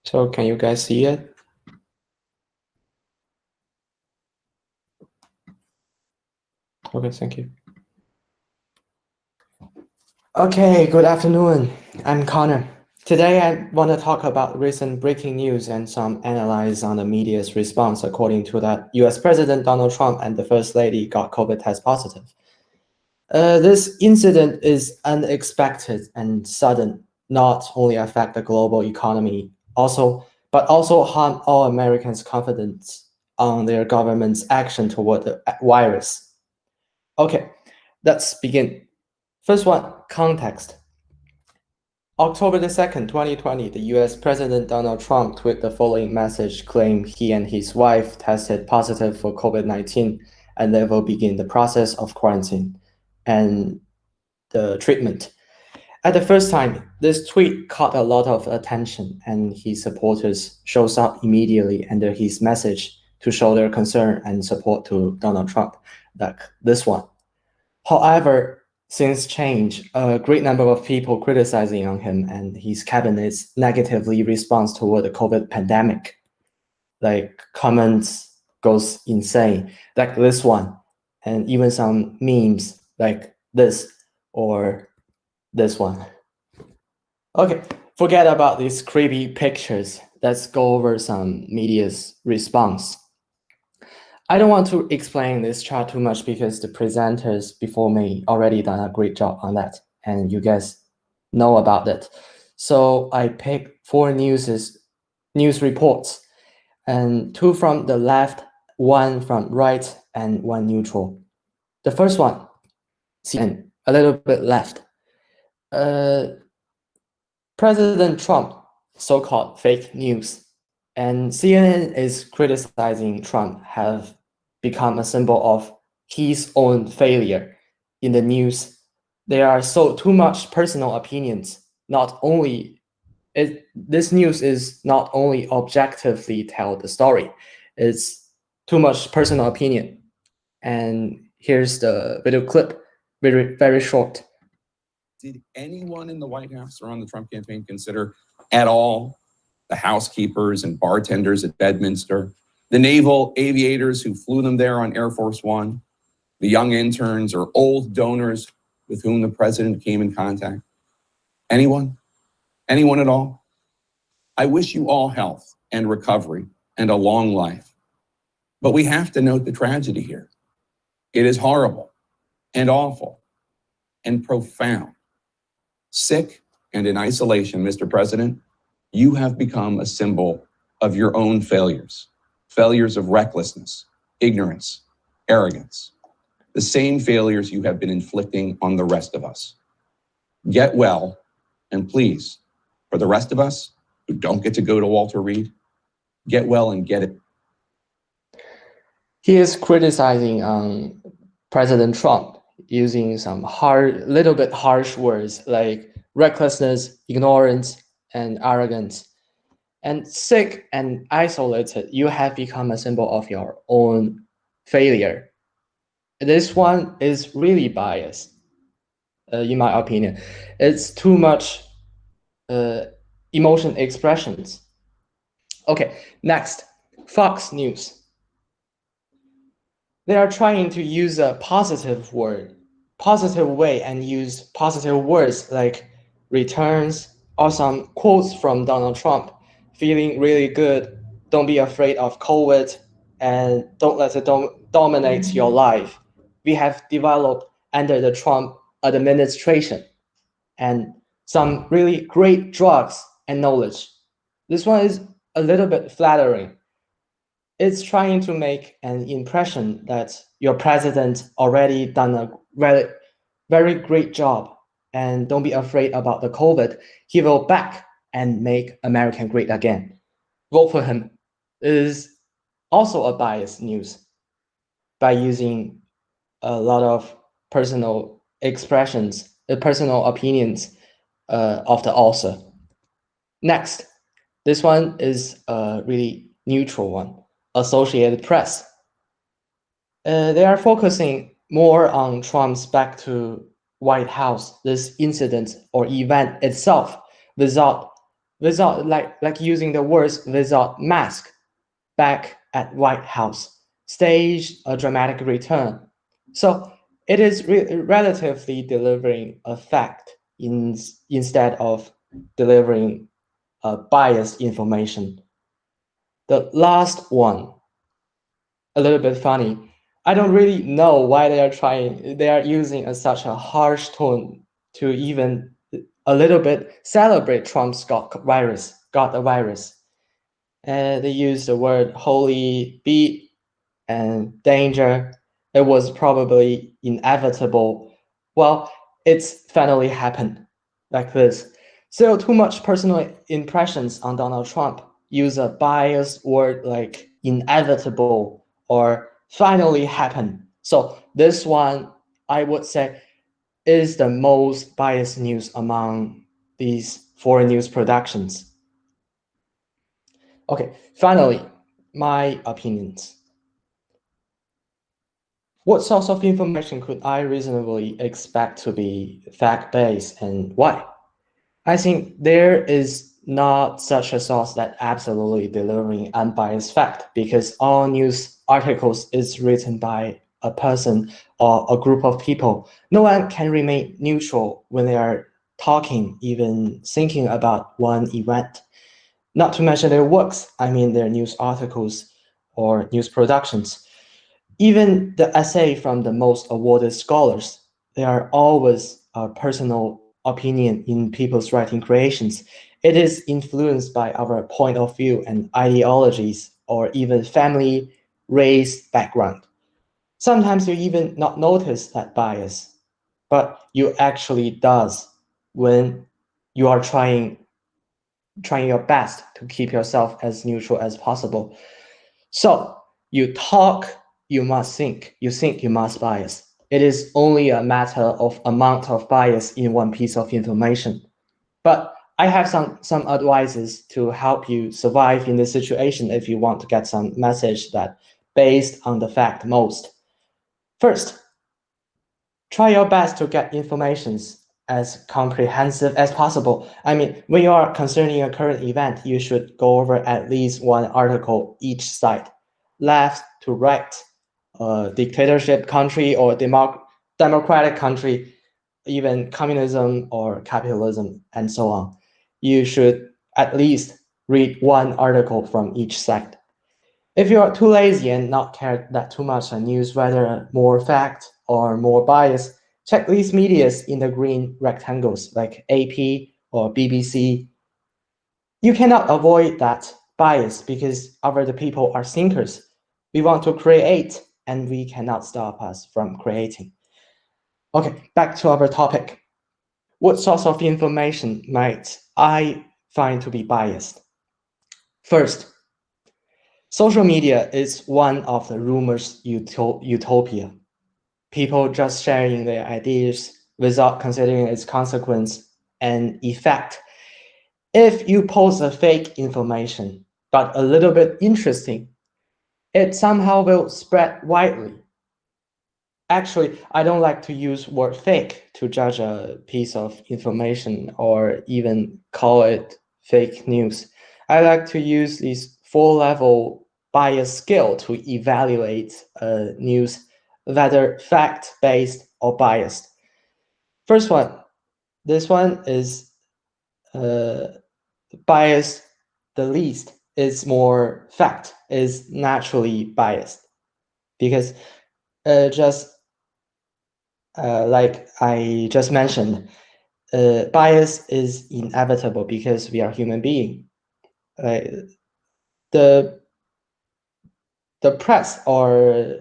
So can you guys see it? Okay, thank you. Okay, good afternoon. I'm Connor. Today I want to talk about recent breaking news and some analysis on the media's response according to that US President Donald Trump and the First Lady got COVID test positive. This incident is unexpected and sudden, not only affect the global economy, but also harm all Americans' confidence on their government's action toward the virus. Okay, let's begin. First one, context. October the 2nd, 2020, the US President Donald Trump tweeted the following message claiming he and his wife tested positive for COVID-19 and they will begin the process of quarantine and the treatment. At the first time, this tweet caught a lot of attention and his supporters shows up immediately under his message to show their concern and support to Donald Trump, like this one. However, since change, a great number of people criticizing on him and his cabinet's negatively response toward the COVID pandemic. Like comments goes insane, like this one, and even some memes like this or this one. Okay, forget about these creepy pictures. Let's go over some media's response. I don't want to explain this chart too much because the presenters before me already done a great job on that, and you guys know about it. So I picked four news reports, and two from the left, one from right, and one neutral. The first one, CNN, a little bit left. President Trump, so-called fake news, and CNN is criticizing Trump have become a symbol of his own failure in the news. There are too much personal opinions. This news is not only objectively tell the story, it's too much personal opinion. And here's the video clip, very short. Did anyone in the White House or on the Trump campaign consider at all the housekeepers and bartenders at Bedminster, the naval aviators who flew them there on Air Force One, the young interns or old donors with whom the president came in contact? Anyone? Anyone at all? I wish you all health and recovery and a long life. But we have to note the tragedy here. It is horrible and awful and profound. Sick and in isolation, Mr. President, you have become a symbol of your own failures of recklessness, ignorance, arrogance, the same failures you have been inflicting on the rest of us. Get well, and please, for the rest of us who don't get to go to Walter Reed, get well and get it. He is criticizing President Trump using some little bit harsh words like recklessness, ignorance, and arrogance. And sick and isolated, you have become a symbol of your own failure. This one is really biased, in my opinion. It's too much emotion expressions. Okay, next, Fox News. They are trying to use a positive way and use positive words like returns or some quotes from Donald Trump, feeling really good, don't be afraid of COVID, and don't let it dominate your life. We have developed under the Trump administration and some really great drugs and knowledge. This one is a little bit flattering. It's trying to make an impression that your president already done a very, very great job and don't be afraid about the COVID. He will back and make America great again. Vote for him. It is also a biased news by using a lot of personal expressions, personal opinions of the author. Next, this one is a really neutral one. Associated Press. They are focusing more on Trump's back to White House, this incident or event itself, without without like using the words without mask back at White House, staged a dramatic return. So it is relatively delivering a fact instead of delivering biased information. The last one, a little bit funny. I don't really know why they are using such a harsh tone to even a little bit celebrate Trump's got a virus. And they use the word holy beat and danger. It was probably inevitable. Well, it's finally happened like this. So too much personal impressions on Donald Trump use a biased word like inevitable or finally happened. So this one, I would say, is the most biased news among these foreign news productions. Okay, finally, my opinions. What source of information could I reasonably expect to be fact-based and why? I think there is not such a source that absolutely delivering unbiased fact because all news articles is written by a person or a group of people. No one can remain neutral when they are talking, even thinking about one event. Not to mention their works, I mean their news articles or news productions. Even the essay from the most awarded scholars, they are always a personal opinion in people's writing creations. It is influenced by our point of view and ideologies or even family, race, background. Sometimes you even not notice that bias, but you actually does when you are trying your best to keep yourself as neutral as possible. So you talk, you must think. You think, you must bias. It is only a matter of amount of bias in one piece of information. But I have some advices to help you survive in this situation if you want to get some message that based on the fact most. First, try your best to get informations as comprehensive as possible. I mean, when you are concerning a current event, you should go over at least one article each side, left to right, dictatorship country or democratic country, even communism or capitalism, and so on. You should at least read one article from each side. If you are too lazy and not care that too much on news, whether more fact or more bias, check these medias in the green rectangles like AP or BBC. You cannot avoid that bias because the people are thinkers. We want to create and we cannot stop us from creating. Okay, back to our topic. What source of information might I find to be biased? First, social media is one of the rumors utopia. People just sharing their ideas without considering its consequence and effect. If you post a fake information, but a little bit interesting, it somehow will spread widely. Actually, I don't like to use word fake to judge a piece of information or even call it fake news. I like to use this four-level bias scale to evaluate news, whether fact-based or biased. First one, this one is biased the least, is more fact, is naturally biased. Because just like I just mentioned, bias is inevitable because we are human beings. The press or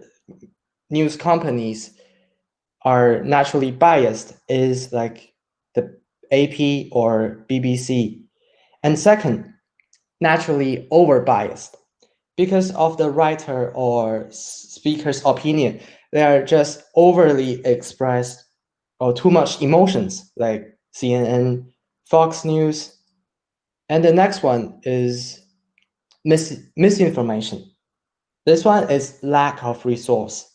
news companies are naturally biased is like the AP or BBC. And second, naturally over biased because of the writer or speaker's opinion. They are just overly expressed or too much emotions like CNN, Fox News. And the next one is misinformation. This one is lack of resource,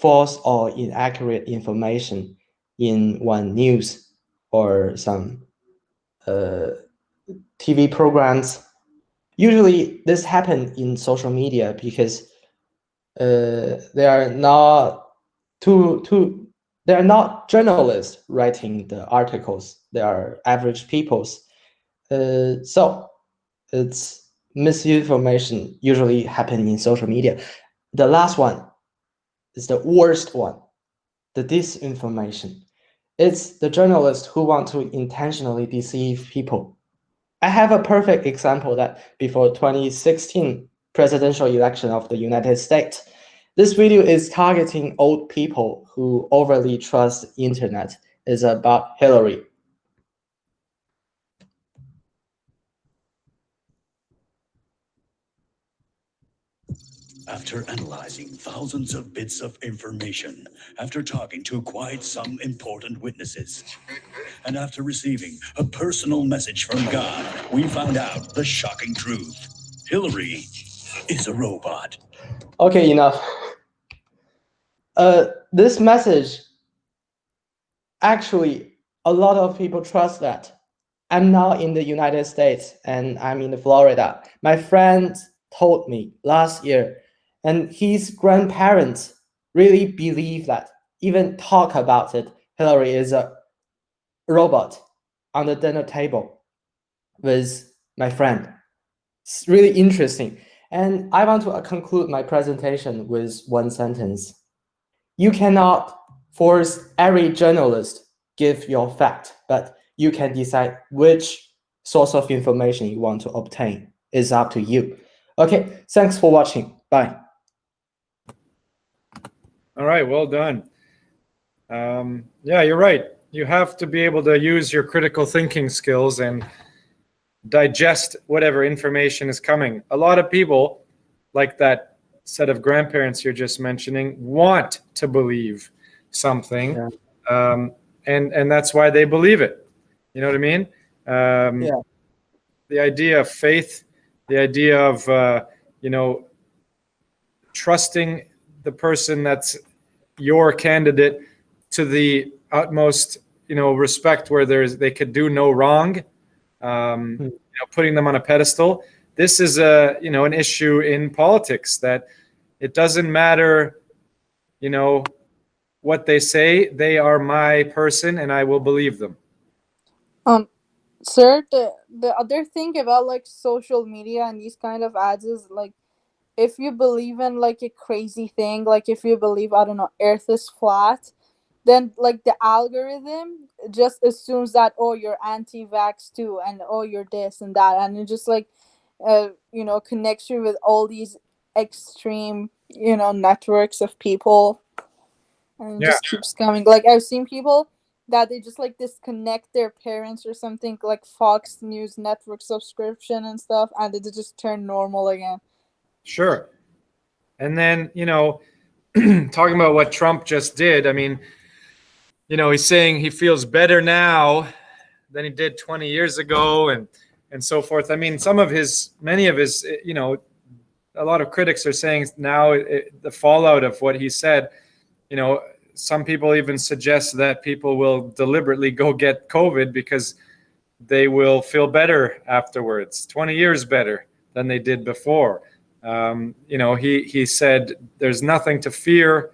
false or inaccurate information in one news or some TV programs. Usually, this happens in social media because they are not they are not journalists writing the articles. They are average peoples. So it's misinformation usually happen in social media. The last one is the worst one, the disinformation. It's the journalists who want to intentionally deceive people. I have a perfect example that before 2016 presidential election of the United States, this video is targeting old people who overly trust internet. It's about Hillary. After analyzing thousands of bits of information, after talking to quite some important witnesses, and after receiving a personal message from God, we found out the shocking truth. Hillary is a robot. Okay, enough. This message, actually, a lot of people trust that. I'm now in the United States and I'm in Florida. My friend told me last year, and his grandparents really believe that, even talk about it. Hillary is a robot on the dinner table with my friend. It's really interesting. And I want to conclude my presentation with one sentence. You cannot force every journalist give your fact, but you can decide which source of information you want to obtain. It's up to you. Okay, thanks for watching. Bye. All right, well done. Yeah, you're right. You have to be able to use your critical thinking skills and digest whatever information is coming. A lot of people, like that set of grandparents you're just mentioning, want to believe something, and that's why they believe it. You know what I mean? The idea of faith, the idea of trusting the person that's your candidate to the utmost, respect, where they could do no wrong. Putting them on a pedestal. This is an issue in politics, that it doesn't matter, what they say. They are my person, and I will believe them. Sir, the other thing about like social media and these kind of ads is like, if you believe in like a crazy thing, like if you believe, I don't know, Earth is flat, then like the algorithm just assumes that, oh, you're anti-vax too, and oh, you're this and that, and it just like connects you with all these extreme networks of people, and it just keeps coming. Like I've seen people that they just like disconnect their parents or something, like Fox News network subscription and stuff, and they just turn normal again. Sure. And then talking about what Trump just did, I mean, he's saying he feels better now than he did 20 years ago, and so forth. I mean, many of his, a lot of critics are saying now the fallout of what he said, some people even suggest that people will deliberately go get COVID because they will feel better afterwards, 20 years better than they did before. He said there's nothing to fear,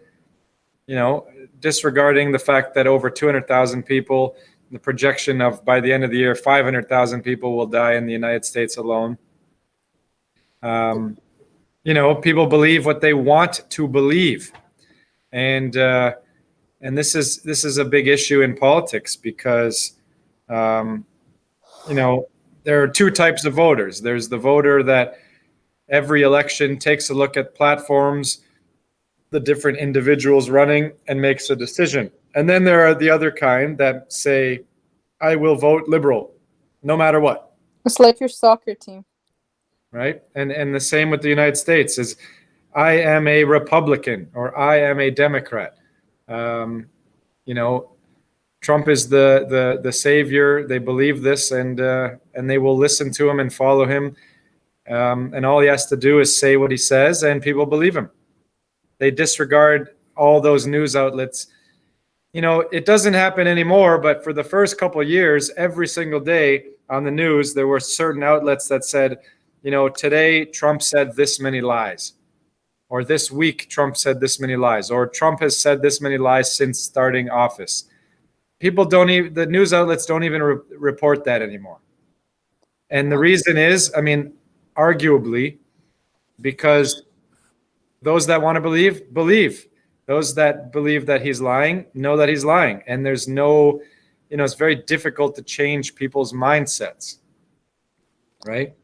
disregarding the fact that over 200,000 people, the projection of by the end of the year, 500,000 people will die in the United States alone. People believe what they want to believe. And this is a big issue in politics because, there are two types of voters. There's the voter that every election takes a look at platforms, the different individuals running, and makes a decision. And then there are the other kind that say, I will vote liberal, no matter what. It's like your soccer team. Right? And the same with the United States is, I am a Republican or I am a Democrat. Trump is the savior. They believe this, and they will listen to him and follow him. And all he has to do is say what he says, and people believe him. They disregard all those news outlets you know, it doesn't happen anymore, but for the first couple of years, every single day on the news, there were certain outlets that said, you know, today Trump said this many lies, or this week Trump said this many lies, or Trump has said this many lies since starting office. People don't even, the news outlets don't even report that anymore. And the reason is, I mean, arguably, because those that want to believe, believe. Those that believe that he's lying know that he's lying. And there's no, you know, it's very difficult to change people's mindsets, right?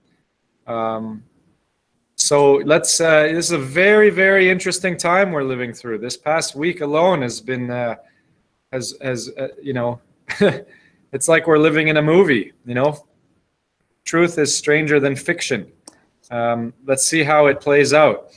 So let's, this is a very, very interesting time we're living through. This past week alone has been, you know, it's like we're living in a movie, you know? Truth is stranger than fiction. Let's see how it plays out.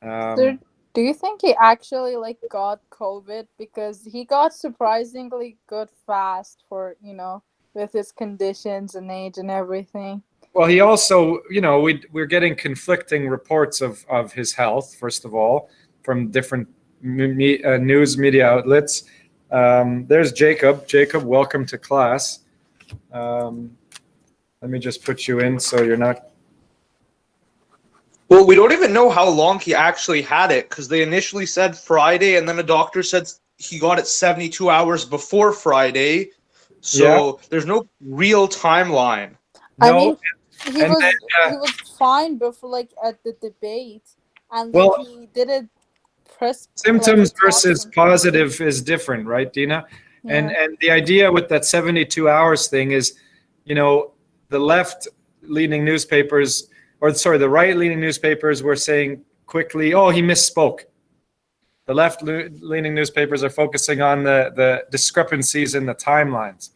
Do you think he actually like got COVID? Because he got surprisingly good fast for, you know, with his conditions and age and everything. Well, he also, you know, we're getting conflicting reports of his health, first of all, from different news media outlets. There's Jacob. Jacob, welcome to class. Let me just put you in so you're not. Well, we don't even know how long he actually had it, because they initially said Friday, and then a doctor said he got it 72 hours before Friday. So there's no real timeline. I No, mean, he and was then, he was fine before, like at the debate, and then Well, he did it press. symptoms like, versus talk- positive is different, right, Dina? Yeah. And the idea with that 72 hours thing is, you know, the left-leaning newspapers, or sorry, the right-leaning newspapers were saying quickly, oh, he misspoke. The left-leaning newspapers are focusing on the discrepancies in the timelines.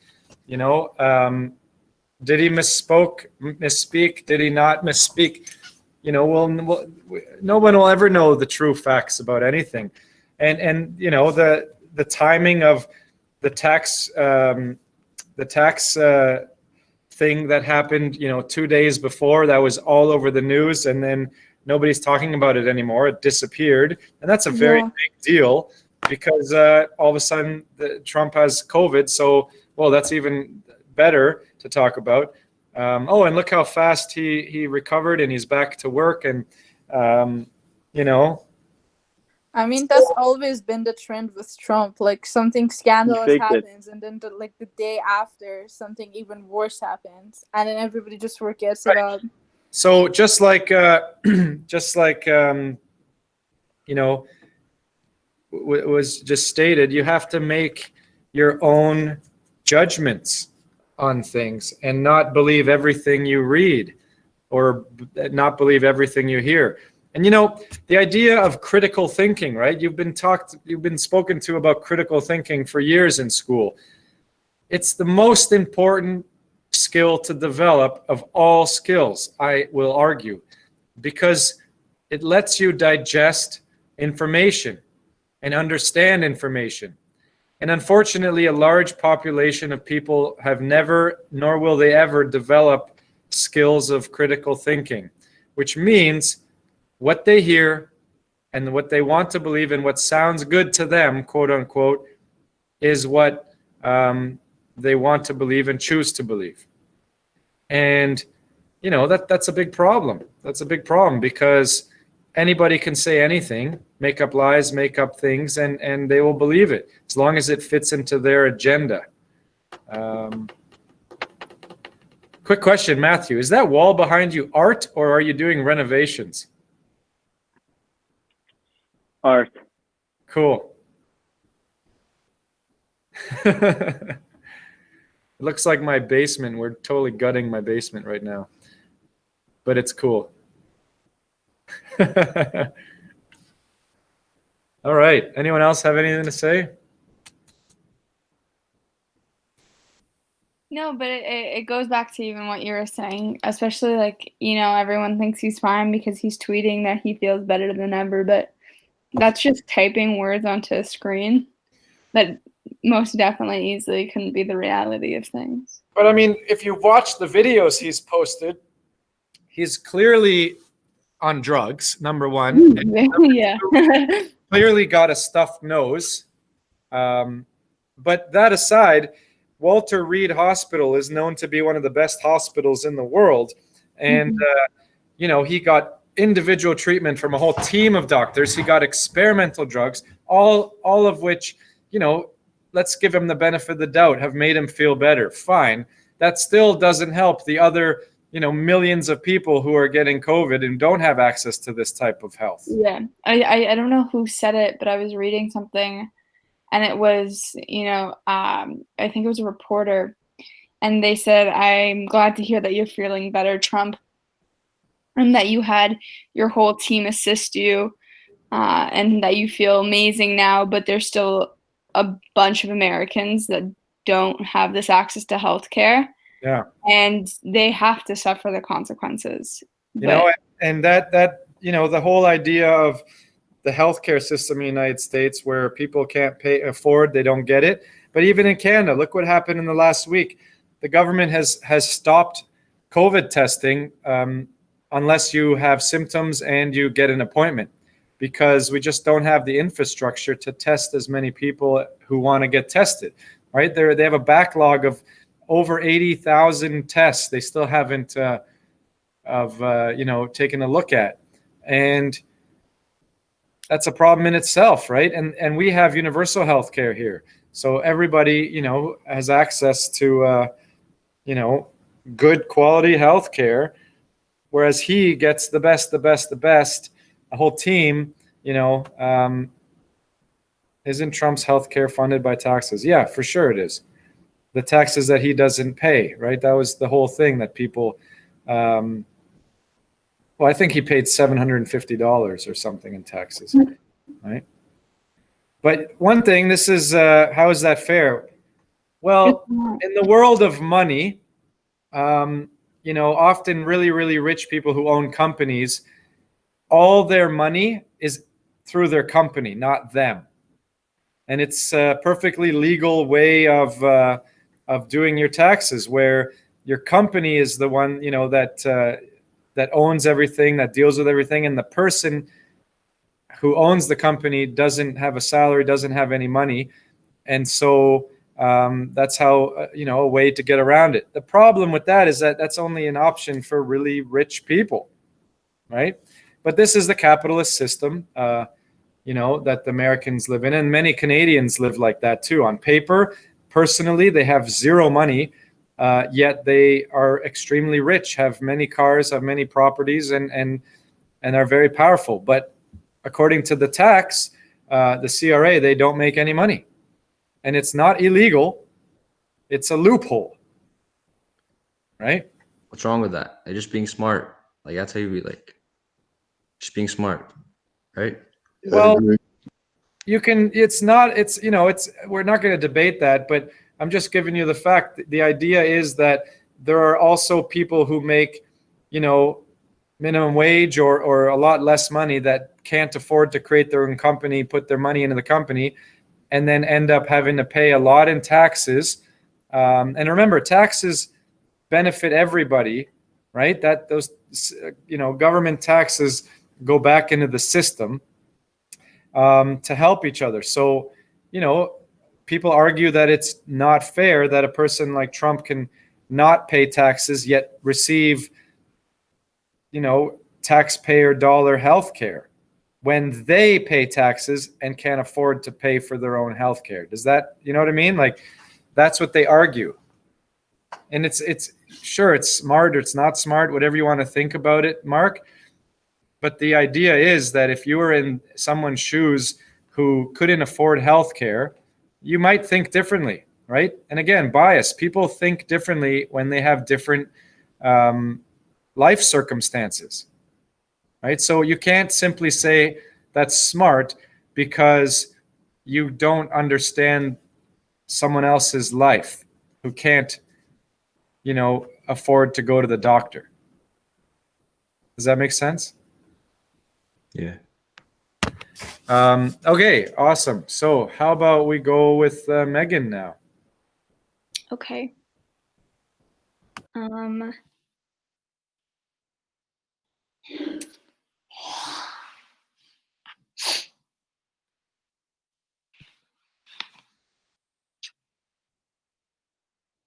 You know, did he misspeak? Did he not misspeak? You know, well, no one will ever know the true facts about anything. And you know, the timing of the tax thing that happened, you know, 2 days before, that was all over the news, and then nobody's talking about it anymore. It disappeared, and that's a very big deal, because all of a sudden Trump has COVID. So, well, that's even better to talk about. Oh, and look how fast he recovered, and he's back to work, and you know. I mean, that's always been the trend with Trump. Like something scandalous faked it. happens, and then the day after, something even worse happens, and then everybody just forgets about. So just like you know, was just stated, you have to make your own judgments on things and not believe everything you read, or not believe everything you hear. And you know, the idea of critical thinking, right? You've been spoken to about critical thinking for years in school. It's the most important skill to develop of all skills, I will argue, because it lets you digest information and understand information. And unfortunately, a large population of people have never, nor will they ever, develop skills of critical thinking, which means what they hear and what they want to believe and what sounds good to them, quote unquote, is what they want to believe and choose to believe. And, you know, that's a big problem. That's a big problem, because anybody can say anything, make up lies, make up things, and they will believe it as long as it fits into their agenda. Quick question, Matthew, is that wall behind you art, or are you doing renovations? Art. Cool. It looks like my basement. We're totally gutting my basement right now, but it's cool. All right. Anyone else have anything to say? No, but it goes back to even what you were saying, especially like, you know, everyone thinks he's fine because he's tweeting that he feels better than ever, but that's just typing words onto a screen. That most definitely easily couldn't be the reality of things. But I mean, if you watch the videos he's posted, he's clearly on drugs, number one. And Yeah. clearly got a stuffed nose. But that aside, Walter Reed Hospital is known to be one of the best hospitals in the world. And, he got individual treatment from a whole team of doctors. He got experimental drugs, all of which, let's give him the benefit of the doubt, have made him feel better. Fine. That still doesn't help the other, millions of people who are getting COVID and don't have access to this type of health. Yeah. I don't know who said it, but I was reading something and it was, I think it was a reporter, and they said, I'm glad to hear that you're feeling better, Trump, and that you had your whole team assist you, and that you feel amazing now, but there's still a bunch of Americans that don't have this access to healthcare. Yeah. And they have to suffer the consequences. And that the whole idea of the healthcare system in the United States, where people can't afford, they don't get it. But even in Canada, look what happened in the last week. The government has stopped COVID testing unless you have symptoms and you get an appointment, because we just don't have the infrastructure to test as many people who want to get tested, right? They have a backlog of over 80,000 tests they still haven't taken a look at. And that's a problem in itself, right? And we have universal health care here. So everybody, has access to, good quality health care, whereas he gets the best, a whole team, isn't Trump's healthcare funded by taxes? Yeah, for sure it is. The taxes that he doesn't pay, right? That was the whole thing that people, I think he paid $750 or something in taxes, right? But one thing, this is, how is that fair? Well, in the world of money, often really, really rich people who own companies, all their money is through their company, not them. And it's a perfectly legal way of doing your taxes, where your company is the one, that owns everything, that deals with everything, and the person who owns the company doesn't have a salary, doesn't have any money, and so that's how a way to get around it. The problem with that is that that's only an option for really rich people, right? But this is the capitalist system, that the Americans live in, and many Canadians live like that too. On paper, personally, they have zero money. Yet they are extremely rich, have many cars, have many properties, and are very powerful. But according to the tax, the CRA, they don't make any money. And it's not illegal. It's a loophole. Right? What's wrong with that? They're just being smart. Like, that's how you be like, just being smart. Right? Well, you can, we're not going to debate that, but I'm just giving you the fact. The idea is that there are also people who make, minimum wage or a lot less money that can't afford to create their own company, put their money into the company, and then end up having to pay a lot in taxes. And remember, taxes benefit everybody, right? That those, government taxes go back into the system to help each other. So, people argue that it's not fair that a person like Trump can not pay taxes yet receive, taxpayer dollar health care when they pay taxes and can't afford to pay for their own health care. Does that, you know what I mean? Like, that's what they argue. And it's sure, it's smart or it's not smart, whatever you want to think about it, Mark. But the idea is that if you were in someone's shoes who couldn't afford health care, you might think differently, right? And again, bias. People think differently when they have different life circumstances, right? So you can't simply say that's smart because you don't understand someone else's life who can't, afford to go to the doctor. Does that make sense? Yeah. Okay, awesome. So how about we go with Megan now? Okay.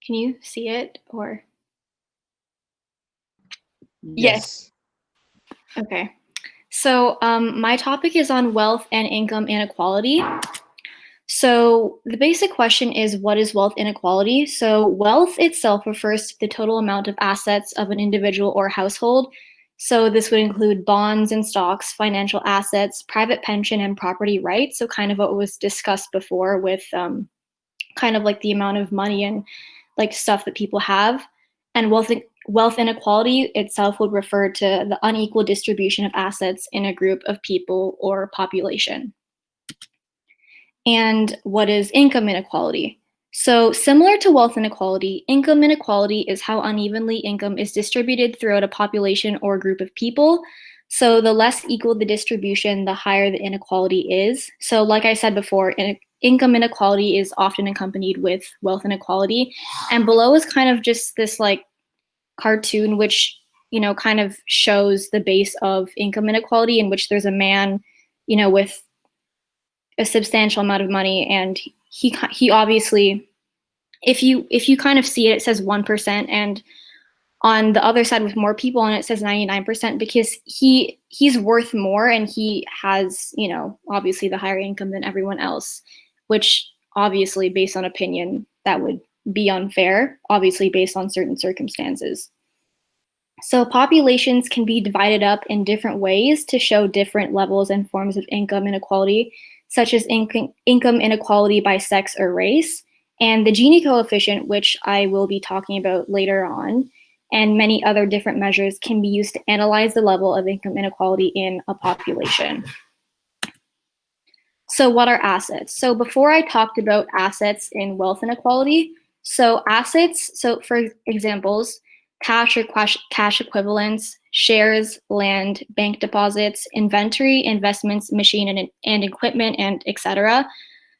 Can you see it or? Yes. Okay. So my topic is on wealth and income inequality. So the basic question is, what is wealth inequality? So wealth itself refers to the total amount of assets of an individual or household. So this would include bonds and stocks, financial assets, private pension, and property rights. So kind of what was discussed before with kind of like the amount of money and like stuff that people have. And wealth inequality itself would refer to the unequal distribution of assets in a group of people or population. And what is income inequality? So similar to wealth inequality, income inequality is how unevenly income is distributed throughout a population or group of people. So the less equal the distribution, the higher the inequality is. So like I said before, income inequality is often accompanied with wealth inequality. And below is kind of just this like cartoon, which, you know, kind of shows the base of income inequality, in which there's a man, you know, with a substantial amount of money, and he obviously, if you kind of see it, it says 1%, and on the other side with more people, and it says 99%, because he's worth more, and he has, you know, obviously the higher income than everyone else, which obviously based on opinion that would be unfair, obviously based on certain circumstances. So populations can be divided up in different ways to show different levels and forms of income inequality, such as income inequality by sex or race, and the Gini coefficient, which I will be talking about later on, and many other different measures can be used to analyze the level of income inequality in a population. So what are assets? So before I talked about assets in wealth inequality, so assets, so for examples, cash or cash equivalents, shares, land, bank deposits, inventory, investments, machine and equipment, and etc.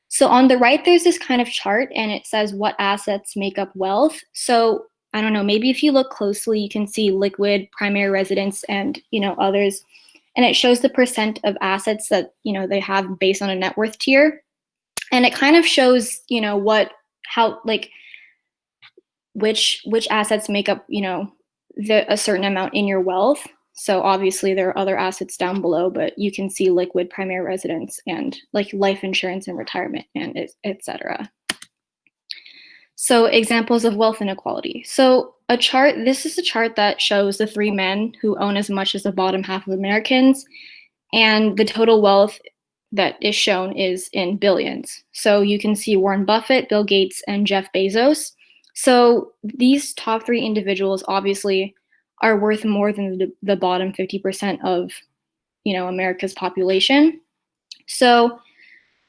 So on the right, there's this kind of chart, and it says what assets make up wealth. So I don't know, maybe if you look closely, you can see liquid, primary residence, and, you know, others. And it shows the percent of assets that, you know, they have based on a net worth tier. And it kind of shows, you know, which assets make up, you know, a certain amount in your wealth. So obviously there are other assets down below, but you can see liquid, primary residence, and like life insurance and retirement, and etc. So examples of wealth inequality. So this is a chart that shows the three men who own as much as the bottom half of Americans, and the total wealth that is shown is in billions. So you can see Warren Buffett, Bill Gates, and Jeff Bezos. So these top three individuals obviously are worth more than the bottom 50% of, you know, America's population. So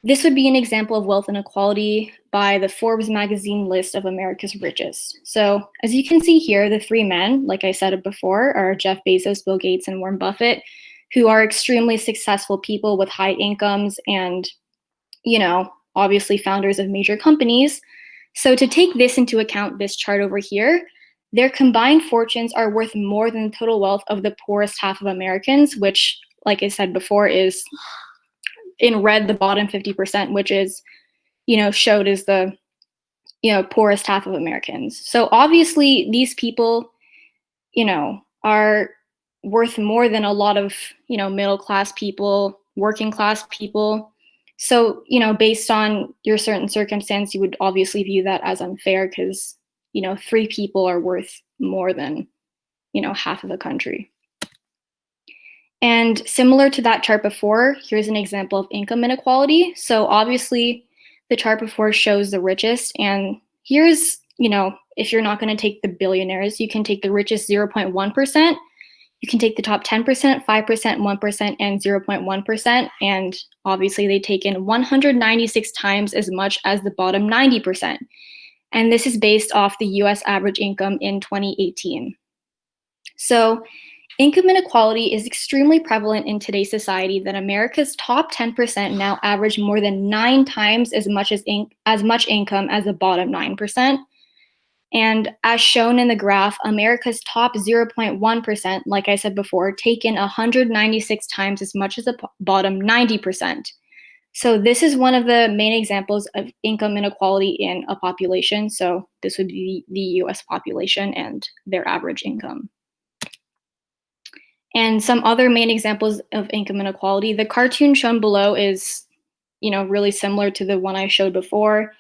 this would be an example of wealth inequality by the Forbes magazine list of America's richest. So as you can see here, the three men, like I said before, are Jeff Bezos, Bill Gates, and Warren Buffett, who are extremely successful people with high incomes and, you know, obviously founders of major companies. So to take this into account, this chart over here, their combined fortunes are worth more than the total wealth of the poorest half of Americans, which, like I said before, is in red, the bottom 50%, which is, you know, showed as the, you know, poorest half of Americans. So obviously these people, you know, are worth more than a lot of, you know, middle-class people, working class people. So, you know, based on your certain circumstance, you would obviously view that as unfair because, you know, three people are worth more than, you know, half of the country. And similar to that chart before, here's an example of income inequality. So obviously the chart before shows the richest, and here's, you know, if you're not going to take the billionaires, you can take the richest 0.1%. You can take the top 10%, 5%, 1%, and 0.1%. And obviously they take in 196 times as much as the bottom 90%. And this is based off the US average income in 2018. So income inequality is extremely prevalent in today's society that America's top 10% now average more than 9 times as much income as the bottom 9%. And as shown in the graph, America's top 0.1%, like I said before, take in 196 times as much as the bottom 90%. So this is one of the main examples of income inequality in a population. So this would be the US population and their average income. And some other main examples of income inequality. The cartoon shown below is, really similar to the one I showed before.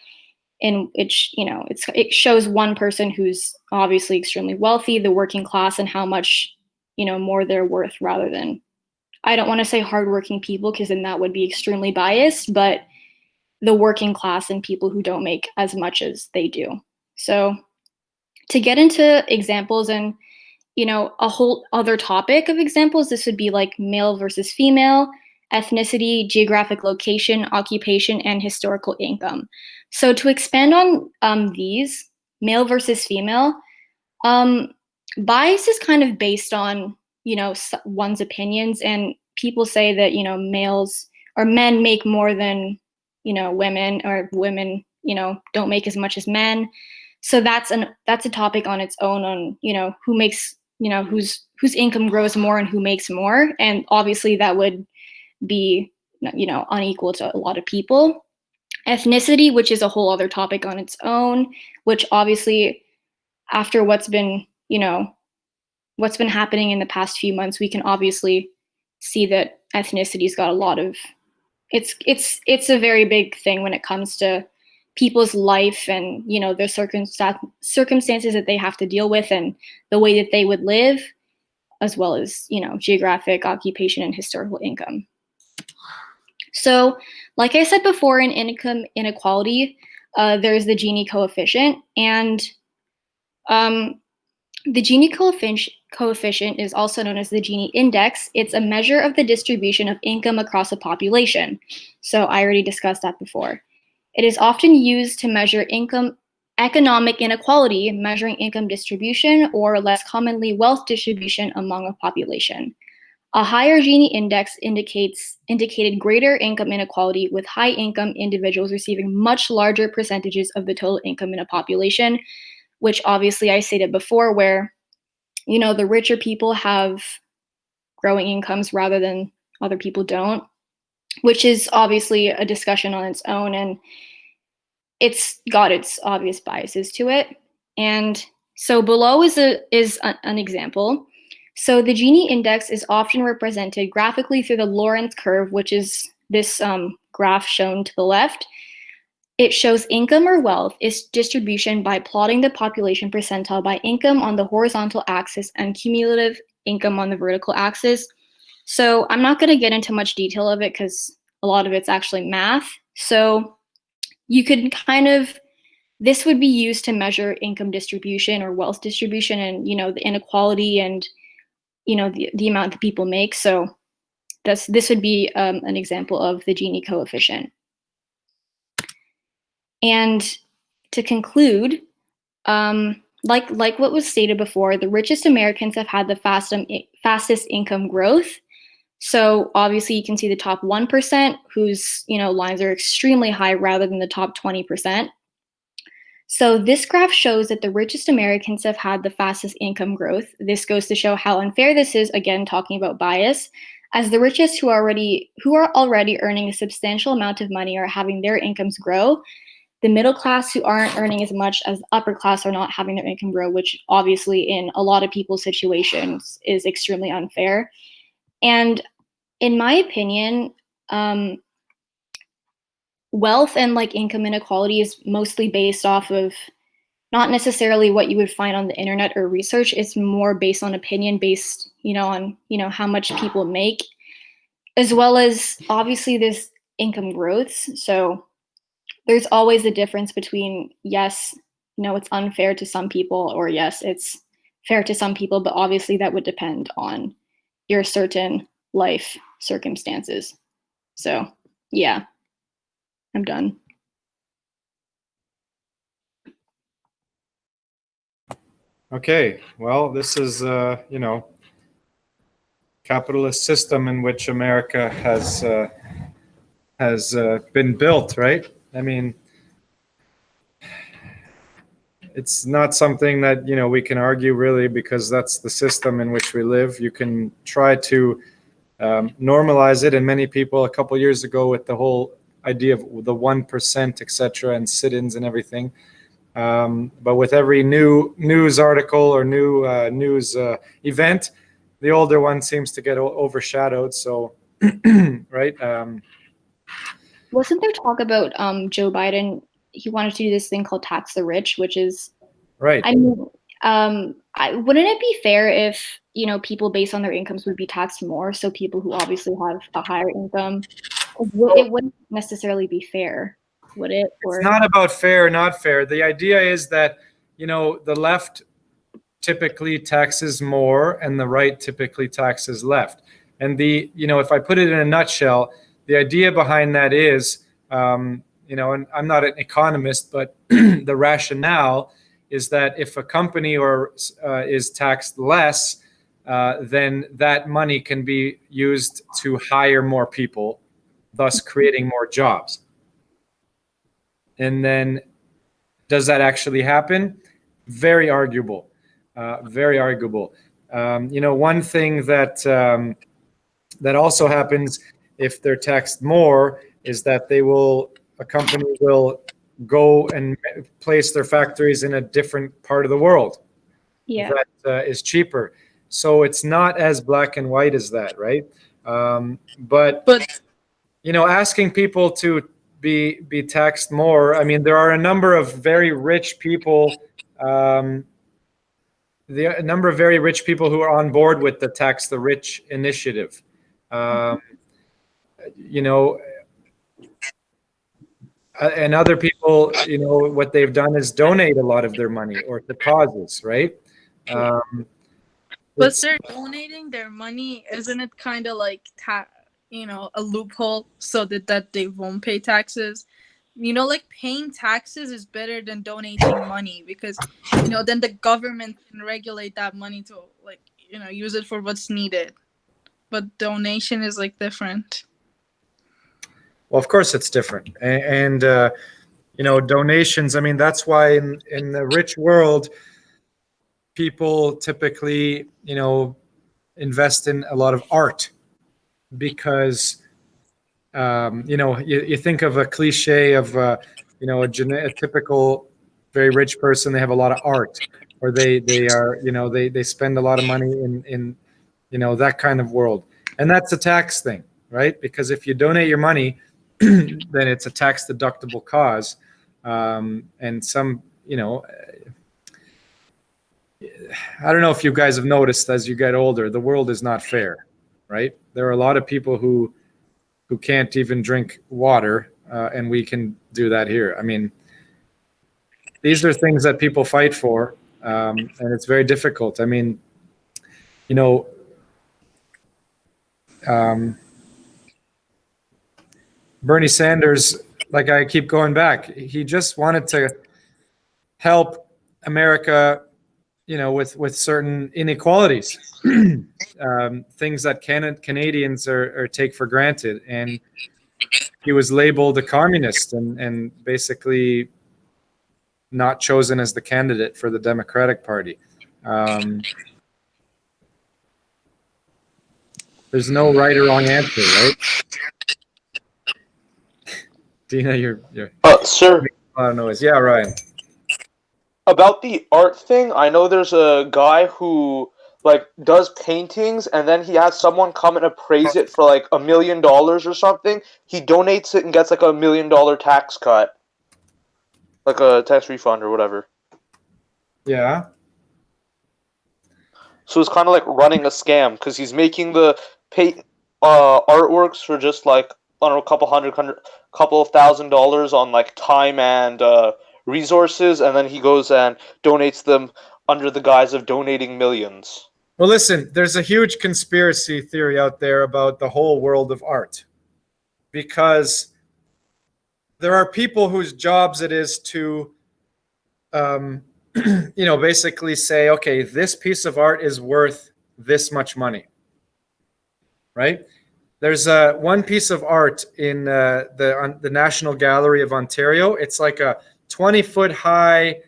In which, it shows one person who's obviously extremely wealthy, the working class, and how much, more they're worth rather than, I don't want to say hardworking people because then that would be extremely biased, but the working class and people who don't make as much as they do. So to get into examples and, a whole other topic of examples, this would be like male versus female, ethnicity, geographic location, occupation, and historical income. So to expand on these, male versus female, bias is kind of based on, one's opinions, and people say that, males or men make more than, women, or women, don't make as much as men. So that's a topic on its own on, who makes, whose income grows more and who makes more. And obviously that would be, unequal to a lot of people. Ethnicity, which is a whole other topic on its own, which obviously after what's been happening in the past few months, we can obviously see that ethnicity's got a lot of, it's a very big thing when it comes to people's life and, their circumstances that they have to deal with and the way that they would live, as well as, geographic, occupation, and historical income. So, like I said before, in income inequality, there's the Gini coefficient, and the Gini coefficient is also known as the Gini index. It's a measure of the distribution of income across a population. So I already discussed that before. It is often used to measure economic inequality, measuring income distribution, or less commonly wealth distribution among a population. A higher Gini index indicated greater income inequality, with high-income individuals receiving much larger percentages of the total income in a population, which obviously I stated before, where, the richer people have growing incomes rather than other people don't, which is obviously a discussion on its own, and it's got its obvious biases to it. And so below is an example. So the Gini index is often represented graphically through the Lorenz curve, which is this graph shown to the left. It shows income or wealth is distribution by plotting the population percentile by income on the horizontal axis and cumulative income on the vertical axis. So I'm not going to get into much detail of it because a lot of it's actually math. So you could this would be used to measure income distribution or wealth distribution and, the inequality and, the amount that people make. So this would be an example of the Gini coefficient. And to conclude, like what was stated before, the richest Americans have had the fastest income growth. So obviously you can see the top 1% whose lines are extremely high rather than the top 20%. So this graph shows that the richest Americans have had the fastest income growth. This goes to show how unfair this is, again talking about bias, as the richest who are already earning a substantial amount of money are having their incomes grow. The middle class who aren't earning as much as the upper class are not having their income grow, which obviously in a lot of people's situations is extremely unfair. And in my opinion, wealth and income inequality is mostly based off of not necessarily what you would find on the internet or research. It's more based on opinion, based, on, how much people make, as well as obviously this income growth. So there's always a difference between, yes, it's unfair to some people, or yes, it's fair to some people, but obviously that would depend on your certain life circumstances. So yeah, I'm done. Okay, well, this is, capitalist system in which America has been built, right? I mean, it's not something that, we can argue really, because that's the system in which we live. You can try to normalize it, and many people a couple years ago with the whole idea of the 1%, etc., and sit-ins and everything. But with every new news article or new news event, the older one seems to get overshadowed. So, right? Wasn't there talk about Joe Biden? He wanted to do this thing called tax the rich, which is Right. I mean, wouldn't it be fair if, you know, people based on their incomes would be taxed more? So people who obviously have a higher income, it wouldn't necessarily be fair, would it? Or It's not about fair or not fair. The idea is that, you know, the left typically taxes more and the right typically taxes left. And you know, if I put it in a nutshell, the idea behind that is, you know, and I'm not an economist, but the rationale is that if a company is taxed less, then that money can be used to hire more people, thus creating more jobs. And then, does that actually happen? Very arguable. Very arguable. You know, one thing that that also happens if they're taxed more is that a company will go and place their factories in a different part of the world. yeah, That is cheaper. So it's not as black and white as that, right? But you know, asking people to be taxed more. I mean, there are a number of very rich people. A number of very rich people who are on board with the Tax the Rich initiative. You know, and other people, you know, what they've done is donate a lot of their money or to causes, right? But they're donating their money, isn't it kind of like a loophole so that they won't pay taxes? You know, like paying taxes is better than donating money because, you know, then the government can regulate that money to, like, you know, use it for what's needed. But donation is like different. Well, of course it's different. And you know, donations, I mean, that's why in the rich world, people typically, you know, invest in a lot of art because, you know, you think of a cliche of, you know, a typical very rich person, they have a lot of art, or they are, you know, they spend a lot of money in, you know, that kind of world. And that's a tax thing, right? Because if you donate your money, then it's a tax deductible cause. And some, you know, I don't know if you guys have noticed as you get older, the world is not fair, right? There are a lot of people who can't even drink water, and we can do that here. I mean, these are things that people fight for, and it's very difficult. I mean, you know, Bernie Sanders, like I keep going back, he just wanted to help America, you know, with certain inequalities, things that Canadians are take for granted. And he was labeled a communist and basically not chosen as the candidate for the Democratic Party. There's no right or wrong answer, right? Dina, you're Sir, a lot of noise. Yeah, Ryan. about the art thing, I know there's a guy who like does paintings and then he has someone come and appraise it for like $1 million or something. He donates it and gets like $1 million tax cut. Like a tax refund or whatever. Yeah. So it's kind of like running a scam because he's making the artworks for just like, I don't know, couple of $1,000s on like time and resources, and then he goes and donates them under the guise of donating millions. Well, listen, there's a huge conspiracy theory out there about the whole world of art because there are people whose jobs it is to, you know, basically say, okay, this piece of art is worth this much money, right? There's one piece of art in the National Gallery of Ontario. It's like a 20-foot high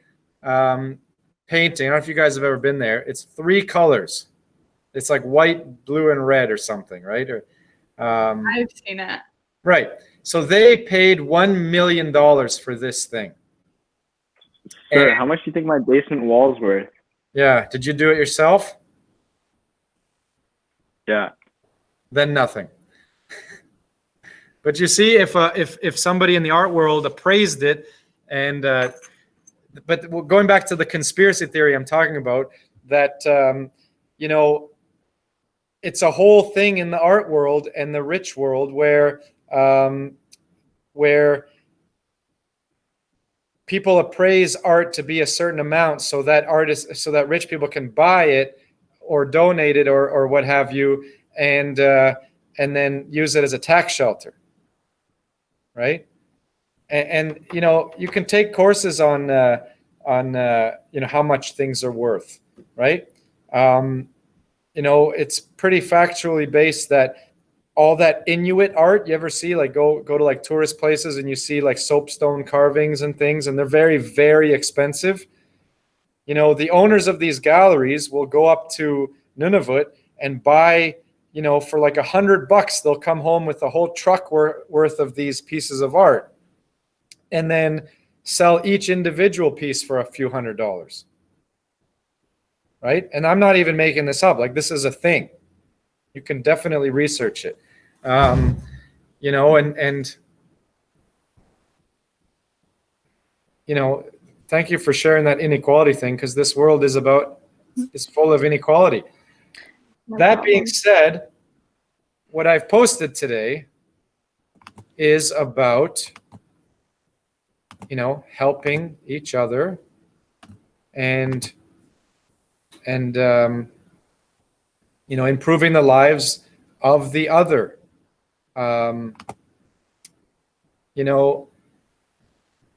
painting. I don't know if you guys have ever been there. It's 3 colors. It's like white, blue, and red or something, right? Or, I've seen it. right. So they paid $1 million for this thing. Sir, And- how much do you think my basement wall's worth? Yeah. Did you do it yourself? Yeah. Then nothing. But you see, if somebody in the art world appraised it, and but going back to the conspiracy theory I'm talking about, that you know, it's a whole thing in the art world and the rich world where people appraise art to be a certain amount so that rich people can buy it or donate it or what have you, and then use it as a tax shelter, right? And you know, you can take courses on you know, how much things are worth, right? You know, it's pretty factually based that all that Inuit art you ever see, like go to like tourist places and you see like soapstone carvings and things, and they're very, very expensive. You know, the owners of these galleries will go up to Nunavut and buy, you know, for like $100, they'll come home with a whole truck worth of these pieces of art, and then sell each individual piece for a few $100s. Right? And I'm not even making this up. Like, this is a thing. You can definitely research it. You know, and you know, thank you for sharing that inequality thing, because this world is full of inequality. No That problem. being said, what I've posted today is about, you know, helping each other and you know, improving the lives of the other. You know,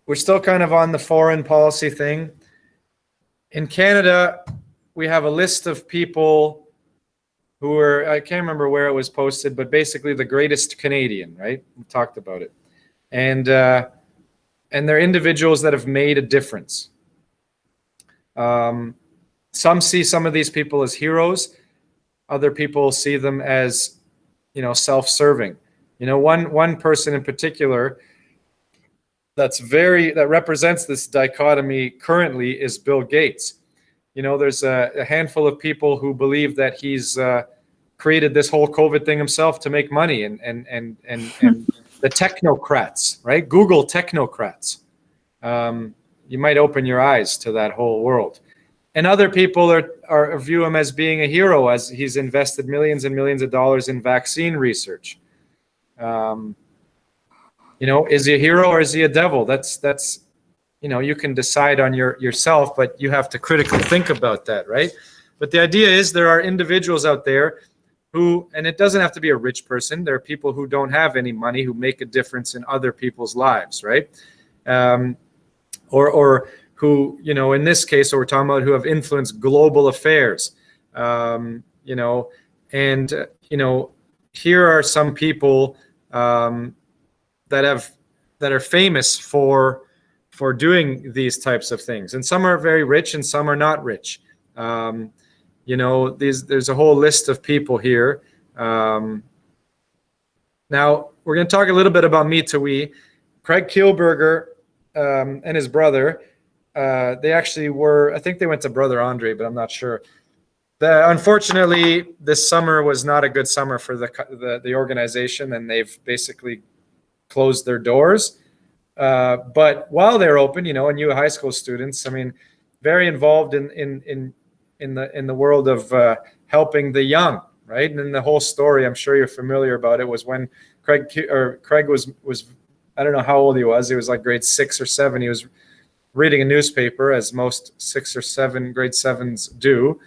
we're still kind of on the foreign policy thing. In Canada, we have a list of people who are, I can't remember where it was posted, but basically the greatest Canadian, right? We talked about it. And they're individuals that have made a difference. Some see some of these people as heroes. Other people see them as, you know, self-serving. You know, one person in particular that represents this dichotomy currently is Bill Gates. You know, there's a handful of people who believe that he's created this whole COVID thing himself to make money, and the technocrats, right? Google technocrats. You might open your eyes to that whole world. And other people are view him as being a hero, as he's invested millions and millions of dollars in vaccine research. You know, is he a hero or is he a devil? That's you know, you can decide on yourself, but you have to critically think about that, right? But the idea is there are individuals out there who, and it doesn't have to be a rich person. There are people who don't have any money who make a difference in other people's lives, right? Or who, you know, in this case, what we're talking about, who have influenced global affairs, you know, and, you know, here are some people that are famous for doing these types of things. And some are very rich and some are not rich. You know, there's a whole list of people here. Now, we're going to talk a little bit about Me2We. Craig Kielburger and his brother, they actually were, I think they went to Brother Andre, but I'm not sure. Unfortunately, this summer was not a good summer for the organization, and they've basically closed their doors. But while they're open, you know, and you high school students, I mean, very involved in the world of helping the young, right? And then the whole story, I'm sure you're familiar about it, was when Craig was I don't know how old he was. He was like grade 6 or 7. He was reading a newspaper, as most 6 or 7 grade 7s do,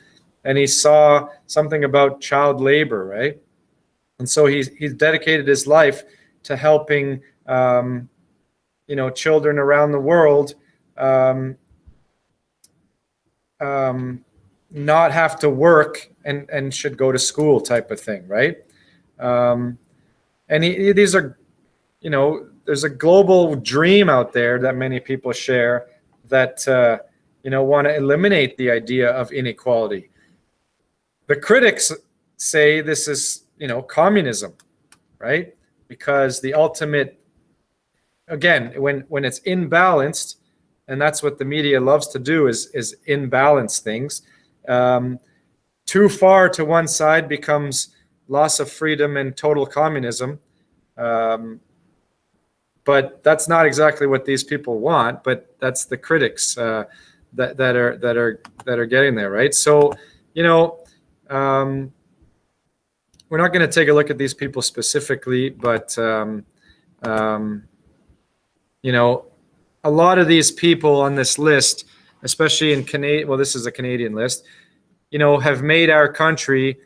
and he saw something about child labor, right? And so he dedicated his life to helping you know, children around the world not have to work and should go to school, type of thing, right? And these are, you know, there's a global dream out there that many people share that you know, want to eliminate the idea of inequality. The critics say this is, you know, communism, right? Because the ultimate again, when it's imbalanced, and that's what the media loves to do is imbalance things. Too far to one side becomes loss of freedom and total communism. But that's not exactly what these people want. But that's the critics that are getting there, right? So, we're not going to take a look at these people specifically, but a lot of these people on this list, especially in Canada, well, this is a Canadian list, have made our country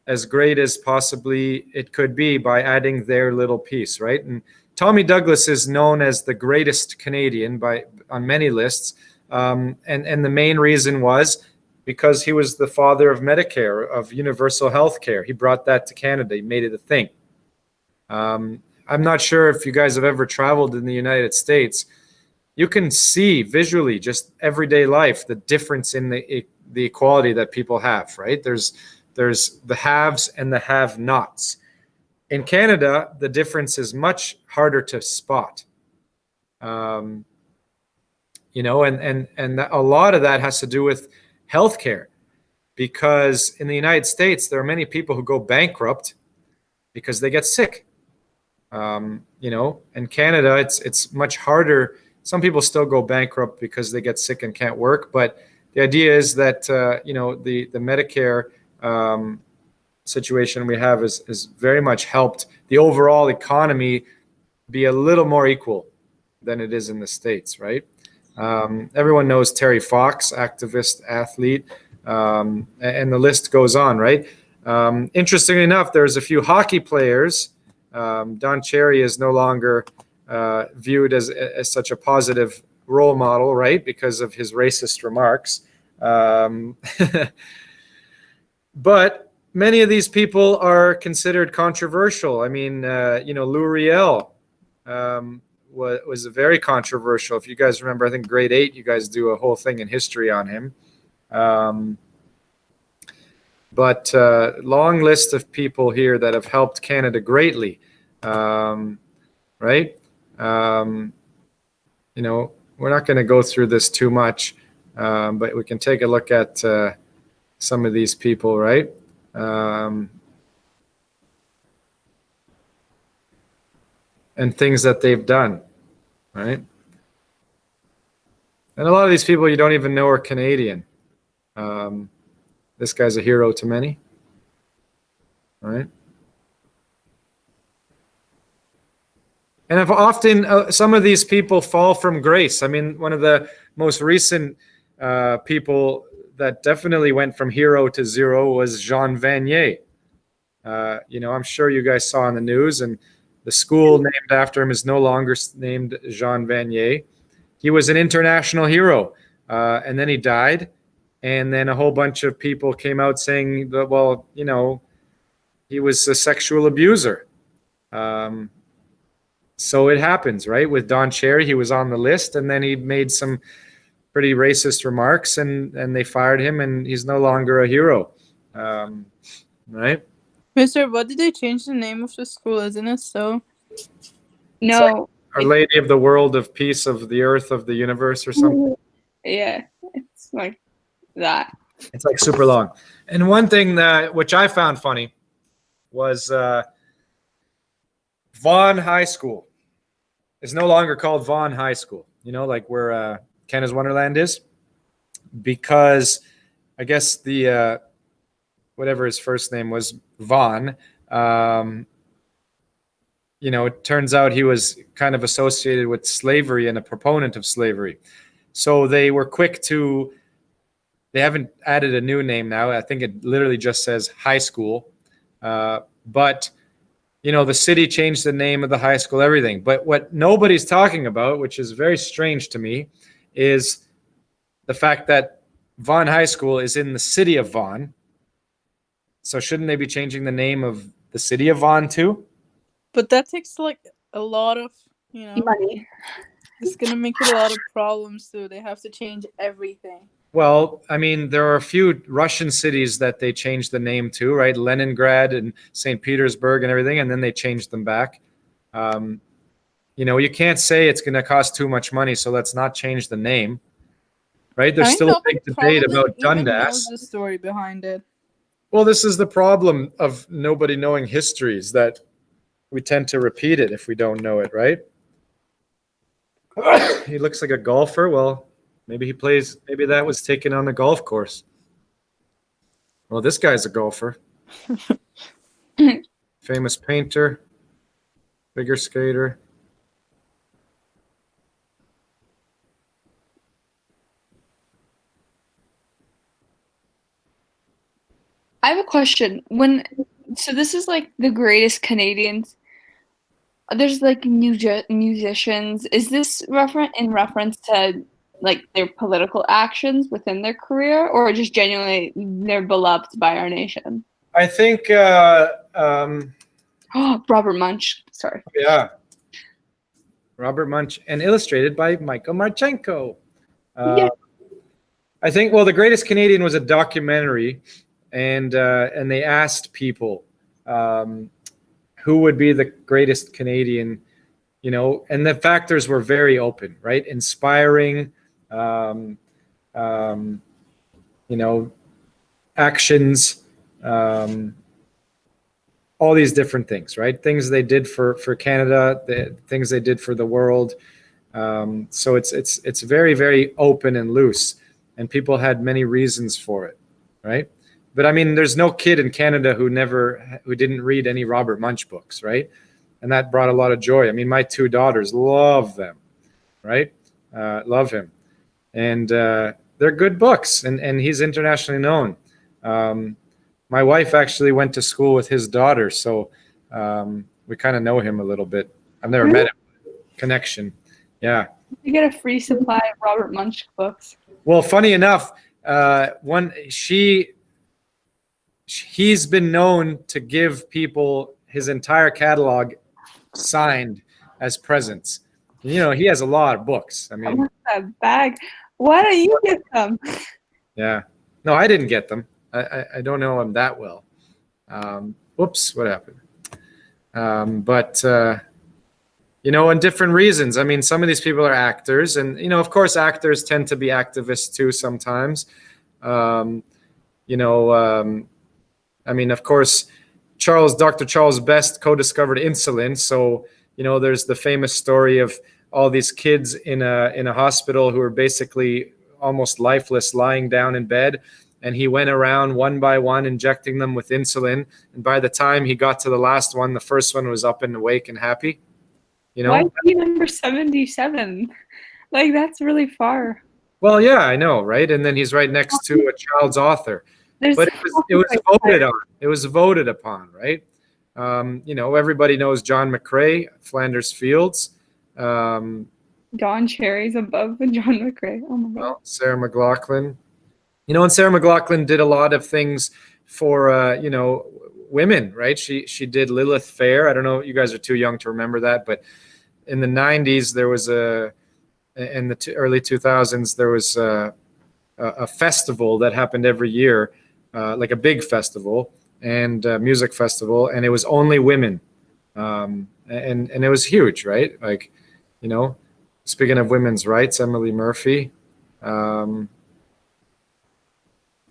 as great as possibly it could be by adding their little piece, right? And Tommy Douglas is known as the greatest Canadian on many lists, and the main reason was because he was the father of Medicare, of universal health care. He brought that to Canada. He made it a thing. I'm not sure if you guys have ever traveled in the United States. You can see visually, just everyday life, the difference in the equality that people have, right? There's the haves and the have-nots. In Canada, the difference is much harder to spot. And a lot of that has to do with healthcare, because in the United States, there are many people who go bankrupt because they get sick. In Canada, it's much harder. Some people still go bankrupt because they get sick and can't work, but the idea is that the Medicare situation we have is very much helped the overall economy be a little more equal than it is in the States, right? Everyone knows Terry Fox, activist, athlete, and the list goes on, right? Interestingly enough, there's a few hockey players. Don Cherry is no longer viewed as such a positive role model, right? Because of his racist remarks. But many of these people are considered controversial. I mean, Lou Riel was very controversial. If you guys remember, I think grade 8, you guys do a whole thing in history on him. But long list of people here that have helped Canada greatly, right? We're not going to go through this too much, but we can take a look at some of these people, right? And things that they've done, right? And a lot of these people you don't even know are Canadian. This guy's a hero to many, right? And I've often, some of these people fall from grace. I mean, one of the most recent people that definitely went from hero to zero was Jean Vanier. I'm sure you guys saw on the news, and the school named after him is no longer named Jean Vanier. He was an international hero, and then he died. And then a whole bunch of people came out saying that, well, he was a sexual abuser. So it happens, right? With Don Cherry, he was on the list, and then he made some pretty racist remarks, and they fired him, and he's no longer a hero, right? Mister, what did they change the name of the school? Isn't it so? No. Our Lady of the World, of Peace, of the Earth, of the Universe, or something. Yeah, it's like that. It's like super long. And one thing which I found funny was Vaughan High School is no longer called Vaughan High School, like where Canada's Wonderland is, because I guess the whatever his first name was, Vaughan, it turns out he was kind of associated with slavery and a proponent of slavery. So they were quick to, they haven't added a new name now. I think it literally just says high school. But, the city changed the name of the high school, everything. But what nobody's talking about, which is very strange to me, is the fact that Vaughan High School is in the city of Vaughan. So shouldn't they be changing the name of the city of Vaughan too? But that takes like a lot of, money. It's gonna make it a lot of problems too. They have to change everything. Well, I mean, there are a few Russian cities that they changed the name to, right? Leningrad and St. Petersburg and everything, and then they changed them back. you know, you can't say it's going to cost too much money, so let's not change the name, right? There's I think still a nobody big debate probably about even Dundas. knows the story behind it. Well, this is the problem of nobody knowing history, is that we tend to repeat it if we don't know it, right? He looks like a golfer. Well, maybe that was taken on the golf course. Well, this guy's a golfer. Famous painter, figure skater. I have a question. So this is like the greatest Canadians. There's like musicians. Is this in reference to like their political actions within their career, or just genuinely they're beloved by our nation? I think, Robert Munch. Sorry. yeah, Robert Munch, and illustrated by Michael Marchenko. Yeah. I think, well, The Greatest Canadian was a documentary, and they asked people who would be the greatest Canadian, you know, and the factors were very open, right? Inspiring, you know, actions, all these different things, right? Things they did for Canada, the things they did for the world. So it's very, very open and loose, and people had many reasons for it, right? But I mean, there's no kid in Canada who didn't read any Robert Munch books, right? And that brought a lot of joy. I mean, my 2 daughters love them, right? Love him. And they're good books, and he's internationally known. My wife actually went to school with his daughter, so we kind of know him a little bit. I've never met him. Connection. Yeah. You get a free supply of Robert Munch books. Well, funny enough, he's been known to give people his entire catalog signed as presents. You know, he has a lot of books. I I mean, want that bag. Why don't you get them? yeah. No, I didn't get them. I don't know him that well. Whoops, what happened? But you know, and different reasons. I mean, some of these people are actors, and you know, of course, actors tend to be activists too sometimes. You know, I mean, of course, Dr. Charles Best co-discovered insulin. So, you know, there's the famous story of all these kids in a hospital who are basically almost lifeless, lying down in bed. And he went around one by one injecting them with insulin. And by the time he got to the last one, the first one was up and awake and happy. You know? Why is he number 77? Like, that's really far. Well, yeah, I know, right? And then he's right next to a child's author. But it was voted on. It was voted upon, right? You know, everybody knows John McCrae, Flanders Fields. Don Cherry's above John McCrae. Oh my God. Well, Sarah McLachlan. You know, and Sarah McLachlan did a lot of things for, you know, women, right? She did Lilith Fair. I don't know, you guys are too young to remember that, but in the 90s, there was in the early 2000s, there was a festival that happened every year, like a big festival and music festival, and it was only women, and it was huge, right? Like, you know, speaking of women's rights, Emily Murphy,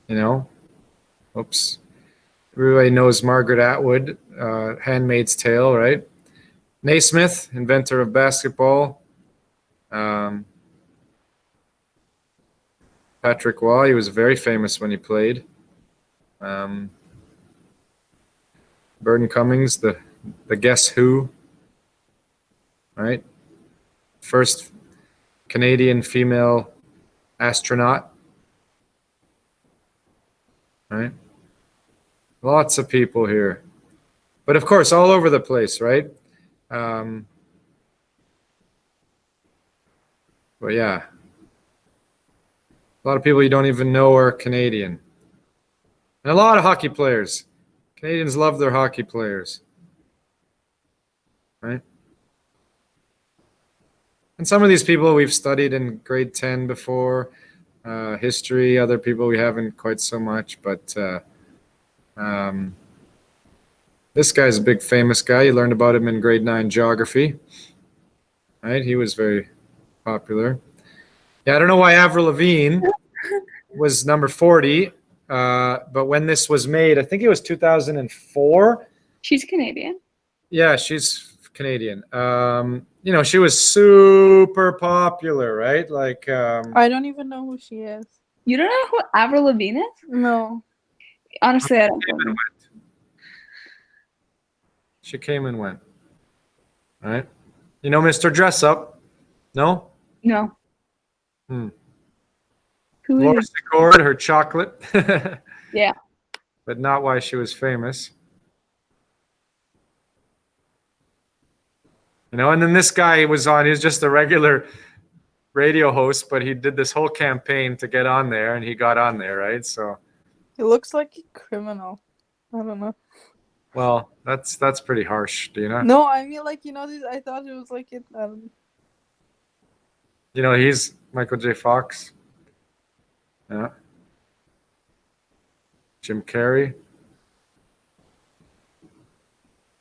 you know, oops, everybody knows Margaret Atwood, Handmaid's Tale, right? Naismith, inventor of basketball. Patrick Waugh, he was very famous when he played. Burton Cummings, the Guess Who, right? First Canadian female astronaut, right? Lots of people here. But of course, all over the place, right? But yeah. A lot of people you don't even know are Canadian. And a lot of hockey players. Canadians love their hockey players. Right? And some of these people we've studied in grade 10 before. History, other people we haven't quite so much. But this guy's a big famous guy. You learned about him in grade 9 geography. right? He was very popular. Yeah, I don't know why Avril Lavigne was number 40, but when this was made, I think it was 2004. She's Canadian. Yeah, she's Canadian. She was super popular, right? Like, I don't even know who she is. You don't know who Avril Lavigne is? No. Honestly, I don't know. she came and went, right? You know, Mr. Dress Up? No? No. Hmm. Who Laura is? Secord, her chocolate. Yeah. But not why she was famous. And then this guy he was just a regular radio host, but he did this whole campaign to get on there, and he got on there, right? So, He looks like a criminal. I don't know. well, that's pretty harsh, do you know? No, I mean, like, I thought it was like it. He's Michael J. Fox. Yeah. Jim Carrey.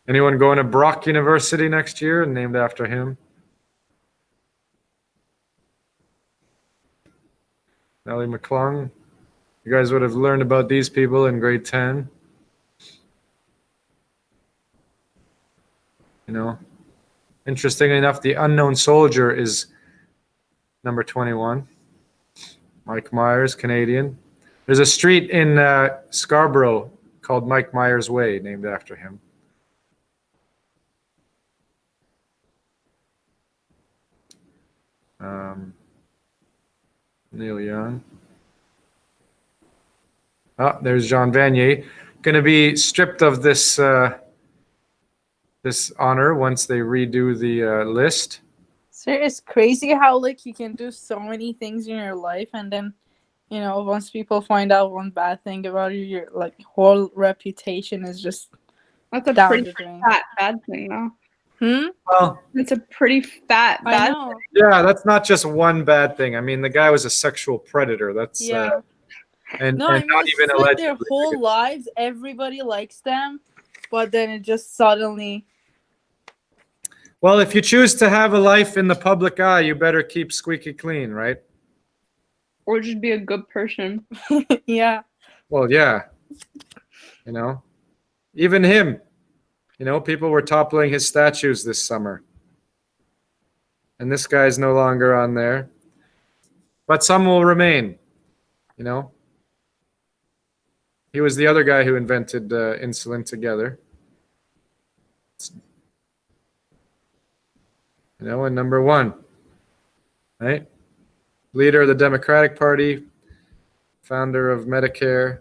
Anyone going to Brock University next year named after him? Nellie McClung. You guys would have learned about these people in grade 10. Interestingly enough, the unknown soldier is number 21. Mike Myers, Canadian. There's a street in Scarborough called Mike Myers Way, named after him. Neil Young. There's Jean Vanier. Going to be stripped of this this honor once they redo the list. So it's crazy how like you can do so many things in your life, and then once people find out one bad thing about you, your like whole reputation is just That's a down pretty the drain. fat bad thing, though. Well, It's a pretty fat I bad. know. yeah, that's not just one bad thing. I mean, the guy was a sexual predator. That's Yeah. and No, I mean, not it's even like their allegedly. whole lives, everybody likes them, but then it just suddenly. Well, if you choose to have a life in the public eye, you better keep squeaky clean, right? Or just be a good person. Yeah. Well, yeah. Even him. People were toppling his statues this summer. And this guy's no longer on there. But some will remain, He was the other guy who invented insulin together. And number 1, right? Leader of the Democratic Party, founder of Medicare.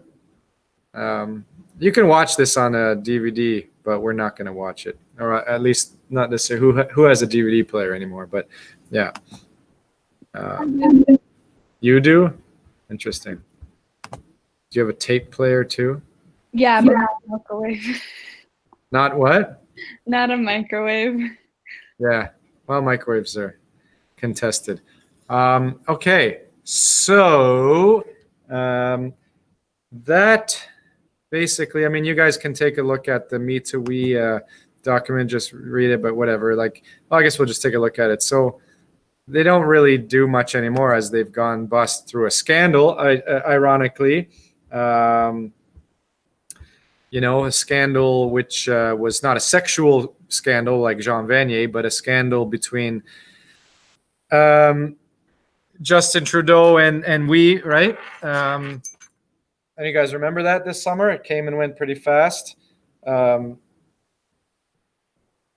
You can watch this on a DVD, but we're not going to watch it, or at least not this year. Who has a DVD player anymore? But yeah, you do. Interesting. Do you have a tape player too? Yeah, but not a microwave. Not what? Not a microwave. Yeah. Well, microwaves are contested. Okay, so that basically, I mean, you guys can take a look at the Me to We document, just read it, but whatever. Like, well, I guess we'll just take a look at it. So they don't really do much anymore as they've gone bust through a scandal, ironically. A scandal which was not a sexual scandal like Jean Vanier, but a scandal between Justin Trudeau and we, right? And you guys remember that this summer? It came and went pretty fast. And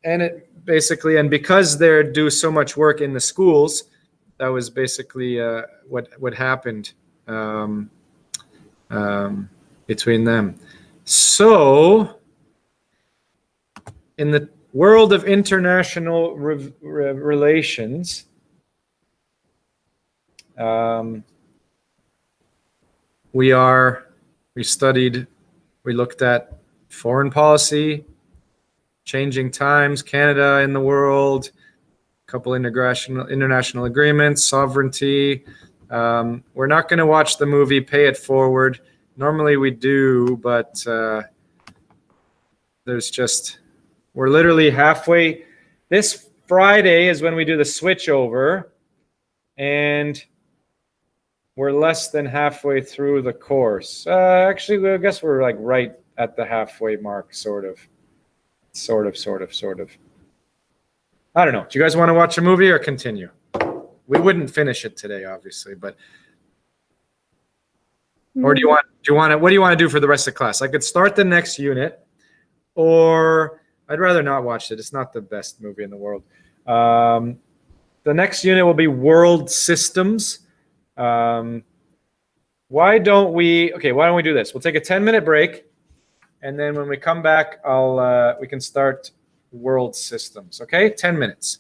it basically, and because they do so much work in the schools, that was basically what happened between them. So, in the world of international relations, we looked at foreign policy, changing times, Canada in the world, a couple international agreements, sovereignty. We're not going to watch the movie Pay It Forward. Normally we do, but we're literally halfway. This Friday is when we do the switch over, and we're less than halfway through the course. Actually, I guess we're like right at the halfway mark, sort of. I don't know. Do you guys want to watch a movie or continue? We wouldn't finish it today, obviously, but or do you want what do you want to do for the rest of the class? I could start the next unit, or I'd rather not watch it. It's not the best movie in the world. The next unit will be world systems. Why don't we do this? We'll take a 10-minute break, and then when we come back, we can start world systems. Okay, 10 minutes.